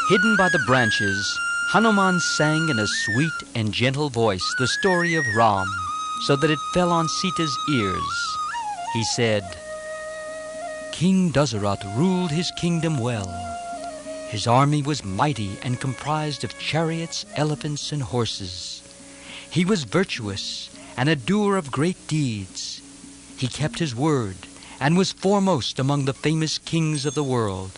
Hidden by the branches, Hanuman sang in a sweet and gentle voice the story of Ram, so that it fell on Sita's ears. He said, "King Dasarath ruled his kingdom well. His army was mighty and comprised of chariots, elephants, and horses. He was virtuous and a doer of great deeds. He kept his word and was foremost among the famous kings of the world.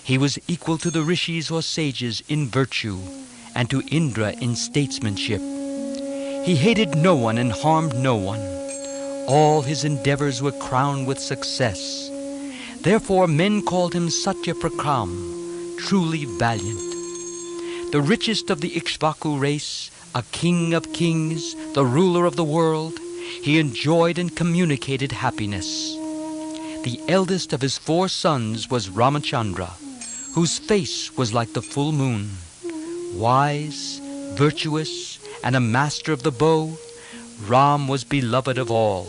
He was equal to the rishis or sages in virtue and to Indra in statesmanship. He hated no one and harmed no one. All his endeavors were crowned with success. Therefore men called him Satya Prakram, truly valiant. The richest of the Ikshvaku race, a king of kings, the ruler of the world, he enjoyed and communicated happiness. The eldest of his 4 sons was Ramachandra, whose face was like the full moon. Wise, virtuous, and a master of the bow, Ram was beloved of all,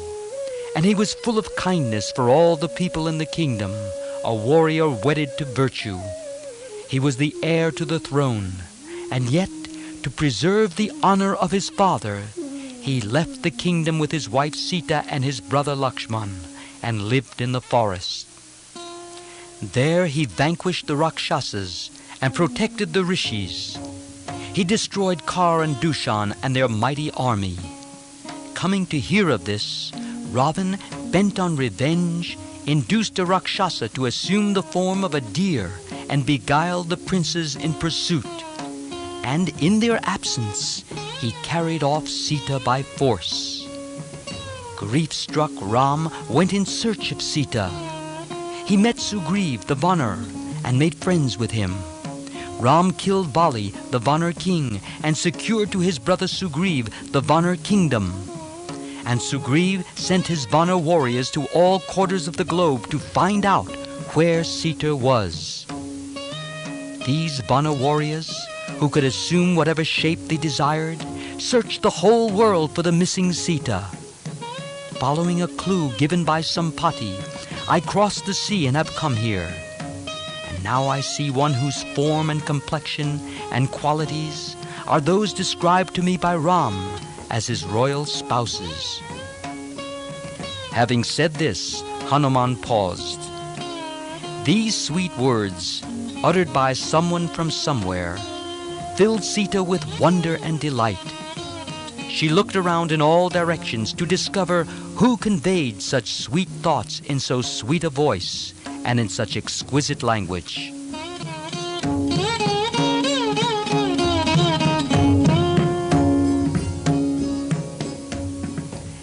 and he was full of kindness for all the people in the kingdom, a warrior wedded to virtue. He was the heir to the throne, and yet, to preserve the honor of his father, he left the kingdom with his wife Sita and his brother Lakshman, and lived in the forest. There he vanquished the Rakshasas and protected the rishis. He destroyed Kar and Dushan and their mighty army. Coming to hear of this, Ravan, bent on revenge, induced a Rakshasa to assume the form of a deer and beguiled the princes in pursuit. And in their absence, he carried off Sita by force. Grief-struck Ram went in search of Sita. He met Sugriv, the Vanar, and made friends with him. Ram killed Bali, the Vanar king, and secured to his brother Sugriv the Vanar kingdom. And Sugriv sent his Vanar warriors to all quarters of the globe to find out where Sita was. These Vanar warriors, who could assume whatever shape they desired, searched the whole world for the missing Sita. Following a clue given by Sampati, I crossed the sea and have come here. And now I see one whose form and complexion and qualities are those described to me by Ram as his royal spouses." Having said this, Hanuman paused. These sweet words, uttered by someone from somewhere, filled Sita with wonder and delight. She looked around in all directions to discover who conveyed such sweet thoughts in so sweet a voice and in such exquisite language.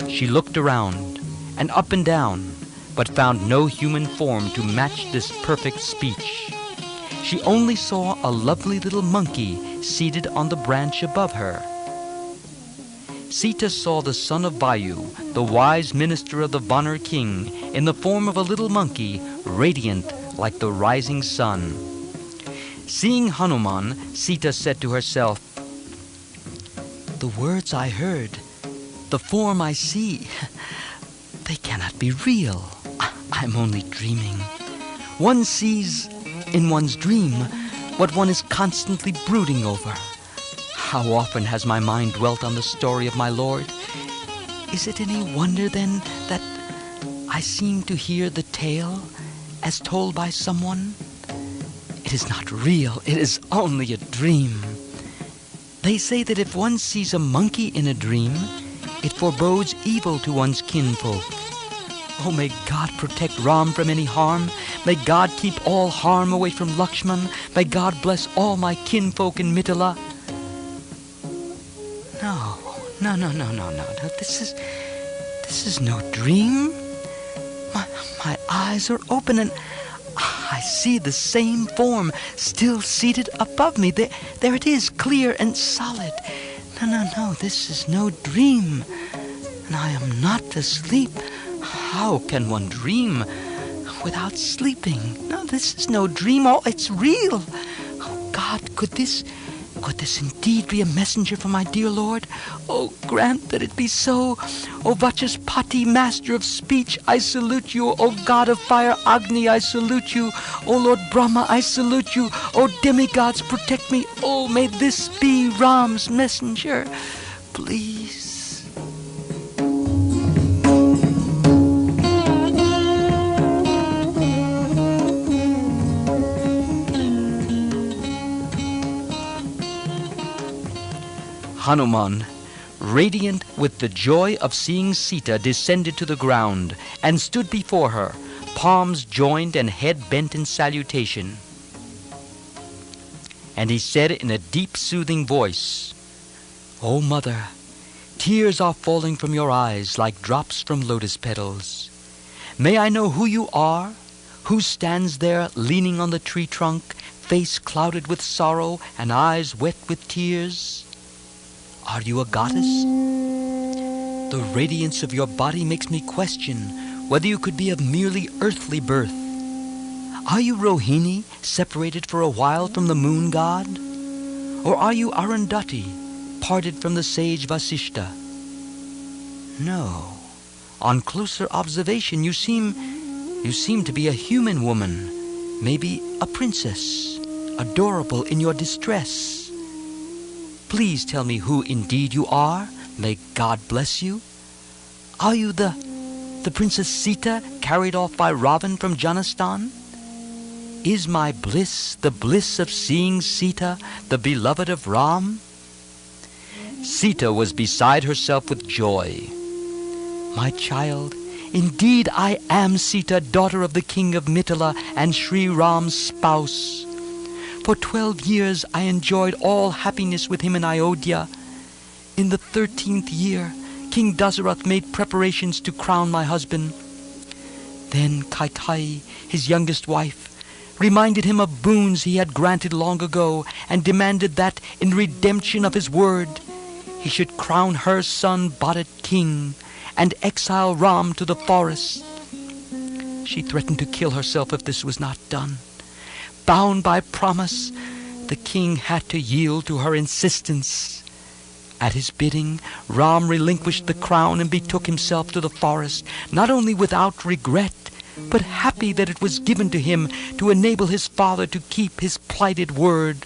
She looked around and up and down, but found no human form to match this perfect speech. She only saw a lovely little monkey seated on the branch above her. Sita saw the son of Vayu, the wise minister of the Vanar king, in the form of a little monkey, radiant like the rising sun. Seeing Hanuman, Sita said to herself, "The words I heard, the form I see, they cannot be real. I'm only dreaming. One sees in one's dream what one is constantly brooding over. How often has my mind dwelt on the story of my Lord? Is it any wonder, then, that I seem to hear the tale as told by someone? It is not real. It is only a dream. They say that if one sees a monkey in a dream, it forebodes evil to one's kinfolk. Oh, may God protect Ram from any harm. May God keep all harm away from Lakshman. May God bless all my kinfolk in Mithila." No. This is no dream. My eyes are open and I see the same form still seated above me. There it is, clear and solid. No, this is no dream. And I am not asleep. How can one dream without sleeping? No, this is no dream. Oh, it's real. Oh, God, could this Could this indeed be a messenger from my dear Lord? Oh, grant that it be so. O Vachaspati, master of speech, I salute you. O God of fire, Agni, I salute you. O Lord Brahma, I salute you. O demigods, protect me. Oh, may this be Ram's messenger. Please. Hanuman, radiant with the joy of seeing Sita, descended to the ground and stood before her, palms joined and head bent in salutation. And he said in a deep, soothing voice, "O mother, tears are falling from your eyes like drops from lotus petals. May I know who you are? Who stands there leaning on the tree trunk, face clouded with sorrow and eyes wet with tears? Are you a goddess? The radiance of your body makes me question whether you could be of merely earthly birth. Are you Rohini, separated for a while from the moon god? Or are you Arundhati, parted from the sage Vasishta? No. On closer observation, you seem to be a human woman, maybe a princess, adorable in your distress. Please tell me who indeed you are. May God bless you. Are you the Princess Sita, carried off by Ravan from Janastan? Is my bliss the bliss of seeing Sita, the beloved of Ram?" Sita was beside herself with joy. "My child, indeed I am Sita, daughter of the king of Mithila and Sri Ram's spouse. For 12 years I enjoyed all happiness with him in Ayodhya. In the 13th year, King Dasarath made preparations to crown my husband. Then Kaikeyi, his youngest wife, reminded him of boons he had granted long ago and demanded that, in redemption of his word, he should crown her son Bharat king and exile Ram to the forest. She threatened to kill herself if this was not done. Bound by promise, the king had to yield to her insistence. At his bidding, Ram relinquished the crown and betook himself to the forest, not only without regret, but happy that it was given to him to enable his father to keep his plighted word.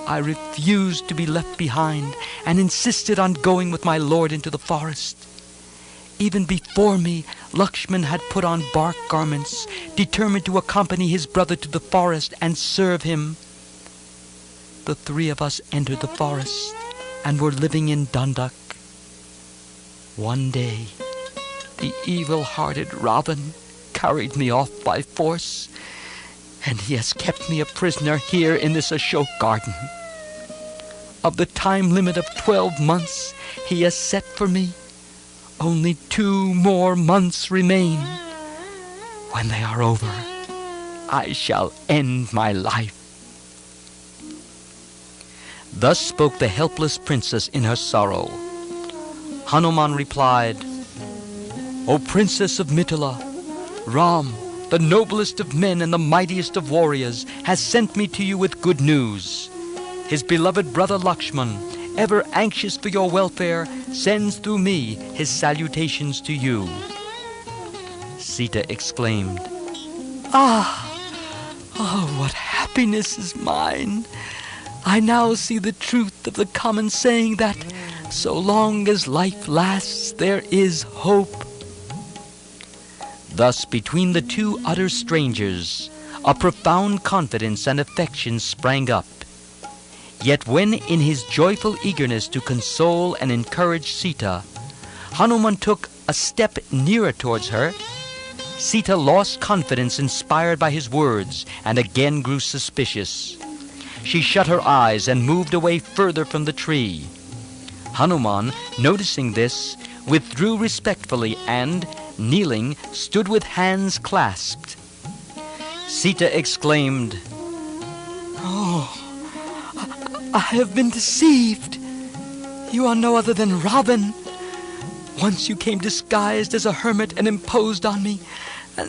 I refused to be left behind and insisted on going with my lord into the forest. Even before me, Lakshman had put on bark garments, determined to accompany his brother to the forest and serve him. The 3 of us entered the forest and were living in Dandak. One day, the evil-hearted Ravan carried me off by force, and he has kept me a prisoner here in this Ashok garden. Of the time limit of 12 months he has set for me, only 2 more months remain. When they are over, I shall end my life." Thus spoke the helpless princess in her sorrow. Hanuman replied, "O Princess of Mithila, Ram, the noblest of men and the mightiest of warriors, has sent me to you with good news. His beloved brother Lakshman, ever anxious for your welfare, sends through me his salutations to you." Sita exclaimed, "Oh, what happiness is mine! I now see the truth of the common saying that so long as life lasts, there is hope." Thus, between the 2 utter strangers, a profound confidence and affection sprang up. Yet when, in his joyful eagerness to console and encourage Sita, Hanuman took a step nearer towards her, Sita lost confidence inspired by his words and again grew suspicious. She shut her eyes and moved away further from the tree. Hanuman, noticing this, withdrew respectfully and, kneeling, stood with hands clasped. Sita exclaimed, "Oh, I have been deceived. You are no other than Ravan. Once you came disguised as a hermit and imposed on me.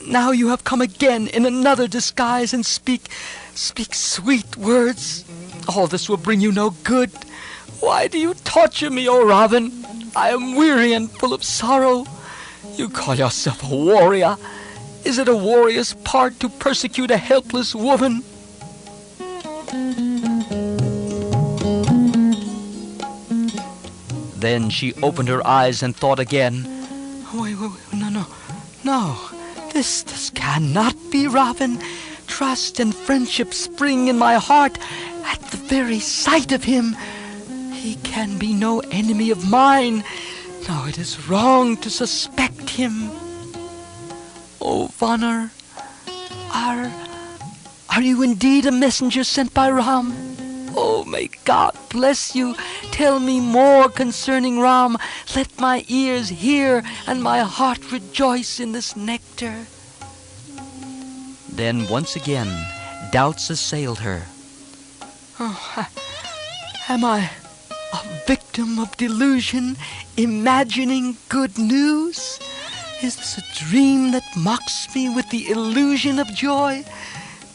Now you have come again in another disguise and speak sweet words. All this will bring you no good. Why do you torture me, O Ravan? I am weary and full of sorrow. You call yourself a warrior. Is it a warrior's part to persecute a helpless woman? Then she opened her eyes and thought again. Wait, no. This cannot be Ravan. Trust and friendship spring in my heart at the very sight of him. He can be no enemy of mine. No, it is wrong to suspect him. Oh, Vanner, are you indeed a messenger sent by Ram? Oh, may God bless you. Tell me more concerning Ram. Let my ears hear and my heart rejoice in this nectar. Then once again, doubts assailed her. Oh, am I a victim of delusion, imagining good news? Is this a dream that mocks me with the illusion of joy,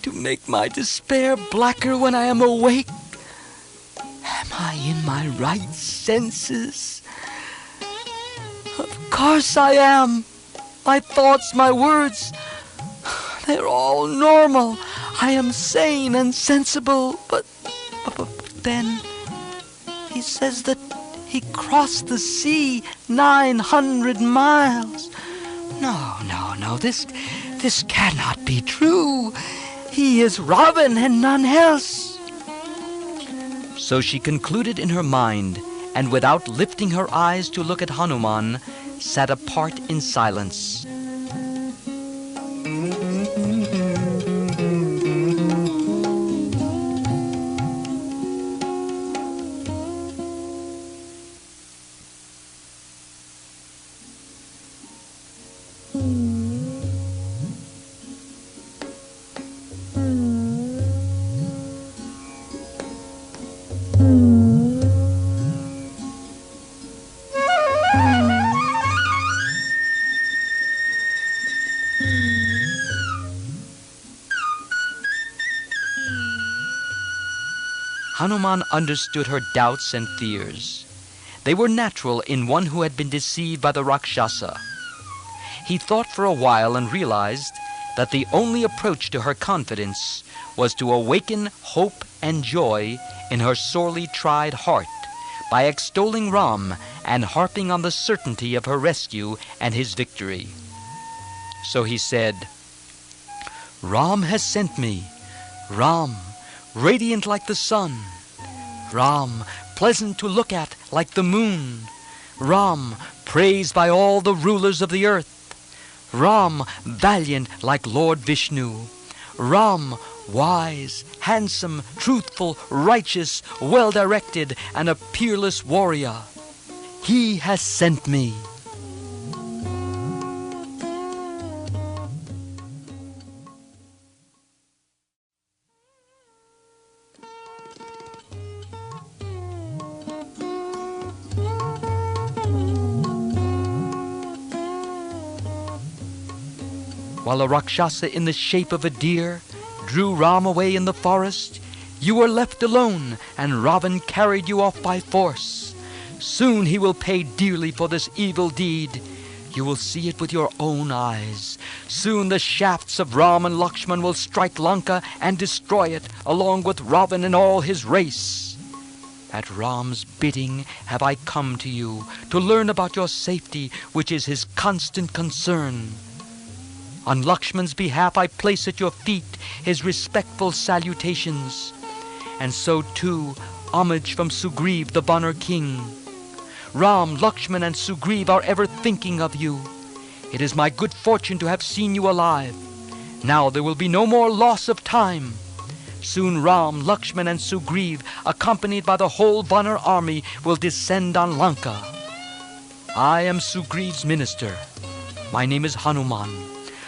to make my despair blacker when I am awake? Am I in my right senses? Of course I am. My thoughts, my words, they're all normal. I am sane and sensible, but then he says that he crossed the sea 900 miles. No, this cannot be true. He is Ravan and none else. So she concluded in her mind, and without lifting her eyes to look at Hanuman, sat apart in silence. Hanuman understood her doubts and fears. They were natural in one who had been deceived by the Rakshasa. He thought for a while and realized that the only approach to her confidence was to awaken hope and joy in her sorely tried heart by extolling Ram and harping on the certainty of her rescue and his victory. So he said, Ram has sent me. Ram, radiant like the sun. Ram, pleasant to look at like the moon. Ram, praised by all the rulers of the earth. Ram, valiant like Lord Vishnu. Ram, wise, handsome, truthful, righteous, well-directed, and a peerless warrior. He has sent me. While a Rakshasa in the shape of a deer drew Ram away in the forest, you were left alone, and Ravan carried you off by force. Soon he will pay dearly for this evil deed. You will see it with your own eyes. Soon the shafts of Ram and Lakshman will strike Lanka and destroy it, along with Ravan and all his race. At Ram's bidding have I come to you, to learn about your safety, which is his constant concern. On Lakshman's behalf I place at your feet his respectful salutations, and so too homage from Sugriv, the Banner King. Ram, Lakshman, and Sugriv are ever thinking of you. It is my good fortune to have seen you alive. Now there will be no more loss of time. Soon Ram, Lakshman, and Sugriv, accompanied by the whole Banner army, will descend on Lanka. I am Sugriv's minister. My name is Hanuman.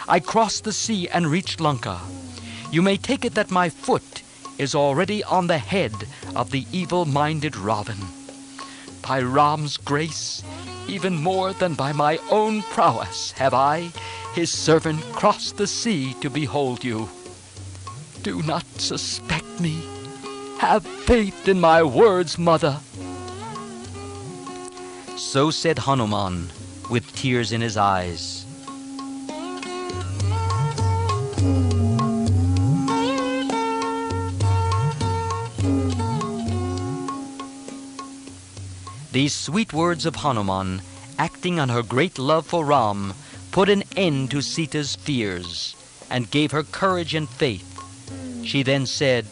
I crossed the sea and reached Lanka. You may take it that my foot is already on the head of the evil-minded Ravan. By Ram's grace, even more than by my own prowess, have I, his servant, crossed the sea to behold you. Do not suspect me. Have faith in my words, mother." So said Hanuman, with tears in his eyes. These sweet words of Hanuman, acting on her great love for Ram, put an end to Sita's fears and gave her courage and faith. She then said,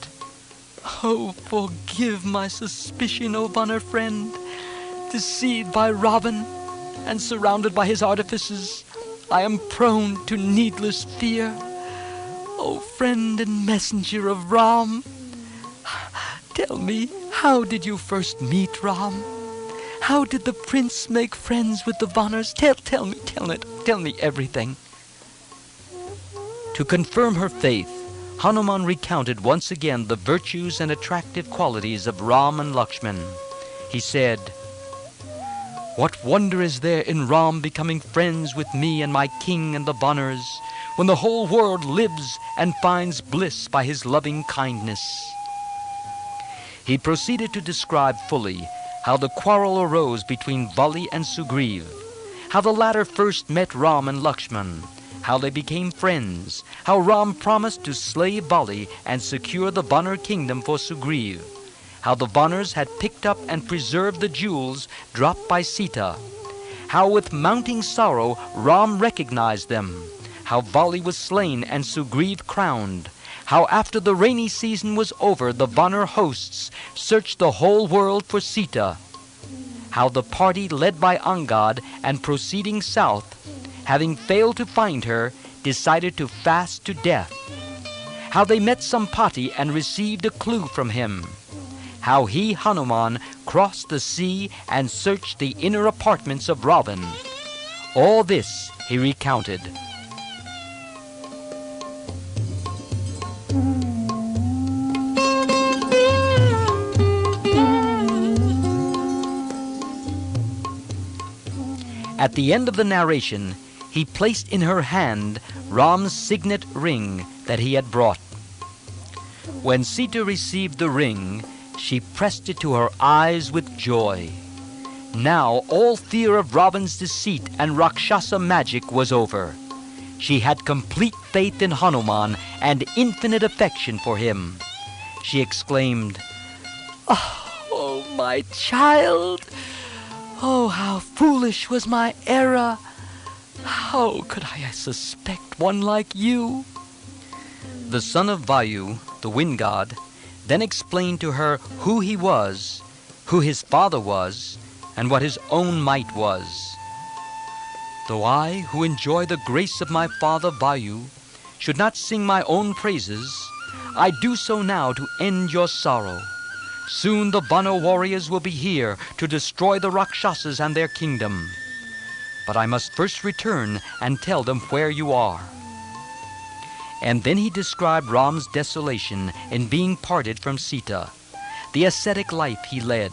"Oh, forgive my suspicion, O Vanner friend. Deceived by Ravan and surrounded by his artifices, I am prone to needless fear. O friend and messenger of Ram, tell me, how did you first meet Ram? How did the prince make friends with the Vanners? Tell me everything." To confirm her faith, Hanuman recounted once again the virtues and attractive qualities of Ram and Lakshman. He said, "What wonder is there in Ram becoming friends with me and my king and the Vanners, when the whole world lives and finds bliss by his loving kindness?" He proceeded to describe fully how the quarrel arose between Vali and Sugriv, how the latter first met Ram and Lakshman, how they became friends, how Ram promised to slay Vali and secure the Vanner kingdom for Sugriv, how the Vanners had picked up and preserved the jewels dropped by Sita, how with mounting sorrow Ram recognized them, how Vali was slain and Sugriv crowned, how after the rainy season was over the Vanner hosts searched the whole world for Sita, how the party led by Angad and proceeding south, having failed to find her, decided to fast to death, how they met Sampati and received a clue from him, how he, Hanuman, crossed the sea and searched the inner apartments of Ravan. All this he recounted. At the end of the narration, he placed in her hand Ram's signet ring that he had brought. When Sita received the ring, she pressed it to her eyes with joy. Now all fear of Ravan's deceit and Rakshasa magic was over. She had complete faith in Hanuman and infinite affection for him. She exclaimed, "Oh, my child! Oh, how foolish was my error! How could I suspect one like you?" The son of Vayu, the wind god, then explained to her who he was, who his father was, and what his own might was. "Though I, who enjoy the grace of my father Vayu, should not sing my own praises, I do so now to end your sorrow. Soon the Vanner warriors will be here to destroy the Rakshasas and their kingdom. But I must first return and tell them where you are." And then he described Ram's desolation in being parted from Sita, the ascetic life he led,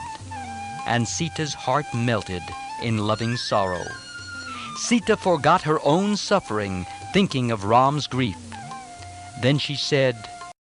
and Sita's heart melted in loving sorrow. Sita forgot her own suffering, thinking of Ram's grief. Then she said,